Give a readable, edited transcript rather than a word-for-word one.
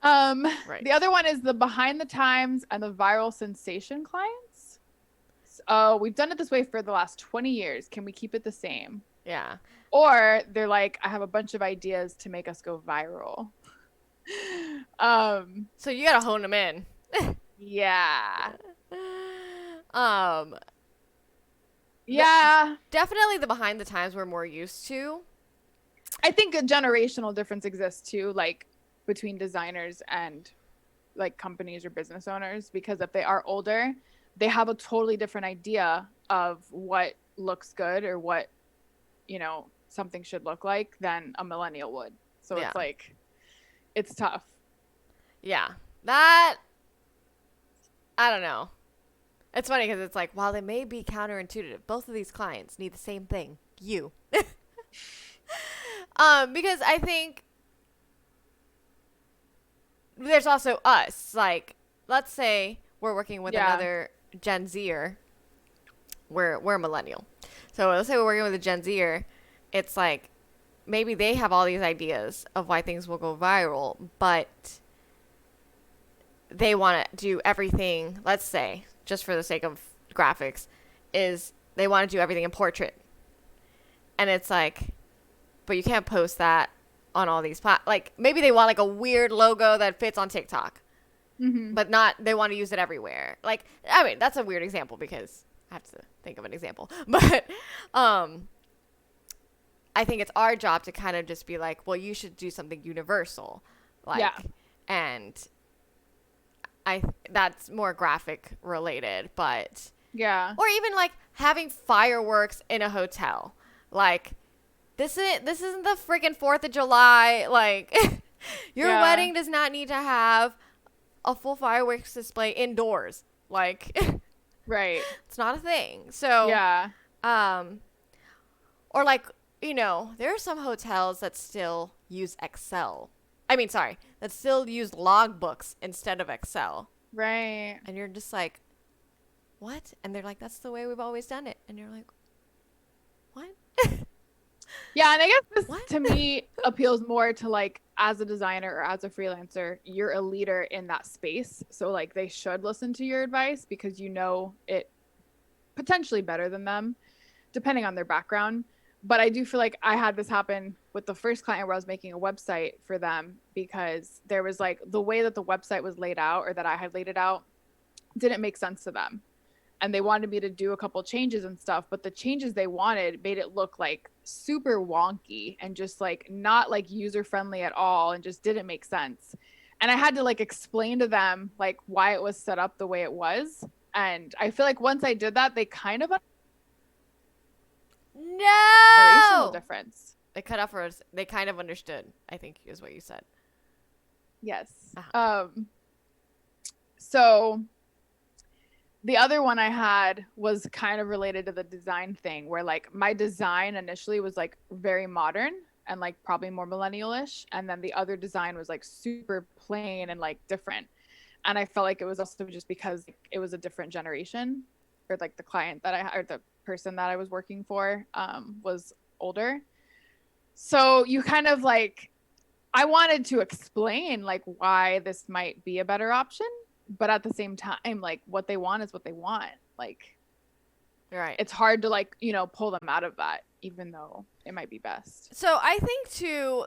Right. The other one is the behind the times and the viral sensation clients. We've done it this way for the last 20 years. Can we keep it the same? Yeah. Or they're like, I have a bunch of ideas to make us go viral. Um, So you gotta hone them in. yeah. um, the, Yeah. definitely the behind the times we're more used to. I think a generational difference exists too, like between designers and like companies or business owners, because if they are older, they have a totally different idea of what looks good or what, something should look like than a millennial would. So Yeah. it's like, it's tough. Yeah. That, I don't know. It's funny because it's like, while they may be counterintuitive, both of these clients need the same thing. You. Because I think there's also us. Like, let's say we're working with Yeah. another Gen Zer. We're a millennial. So let's say we're working with a Gen Zer. It's like maybe they have all these ideas of why things will go viral, but they want to do everything, let's say, just for the sake of graphics, is they want to do everything in portrait. And it's like, but you can't post that on all these like maybe they want like a weird logo that fits on TikTok, Mm-hmm. but not they want to use it everywhere. Like, I mean, that's a weird example because I have to think of an example. But I think it's our job to kind of just be like, well, you should do something universal. Yeah. Like, and I that's more graphic related, but Yeah. or even like having fireworks in a hotel. Like, this isn't the freaking 4th of July. Like, your Yeah. wedding does not need to have a full fireworks display indoors. Like, Right. it's not a thing. So, Yeah. um, or like, there are some hotels that still use Excel. I mean, sorry, that still use logbooks instead of Excel. Right. And you're just like, what? And they're like, that's the way we've always done it. And you're like, what? Yeah, and I guess this What? to me appeals more to like as a designer or as a freelancer, you're a leader in that space. So like they should listen to your advice because you know it potentially better than them, depending on their background. But I do feel like I had this happen with the first client where I was making a website for them because there was like the way that the website was laid out or that I had laid it out didn't make sense to them, and they wanted me to do a couple changes and stuff, but the changes they wanted made it look like super wonky and just like not like user friendly at all and just didn't make sense. And I had to like explain to them like why it was set up the way it was. And I feel like once I did that, they kind of generational No! difference. They cut off for us. They kind of understood, I think is what you said. Yes. Uh-huh. So the other one I had was kind of related to the design thing where like my design initially was like very modern and like probably more millennial-ish, and then the other design was like super plain and like different. And I felt like it was also just because it was a different generation, or like the client that or the person that I was working for was older. So you kind of like, I wanted to explain like why this might be a better option, but at the same time, like what they want is what they want. Like Right. it's hard to like, pull them out of that, even though it might be best. So I think too,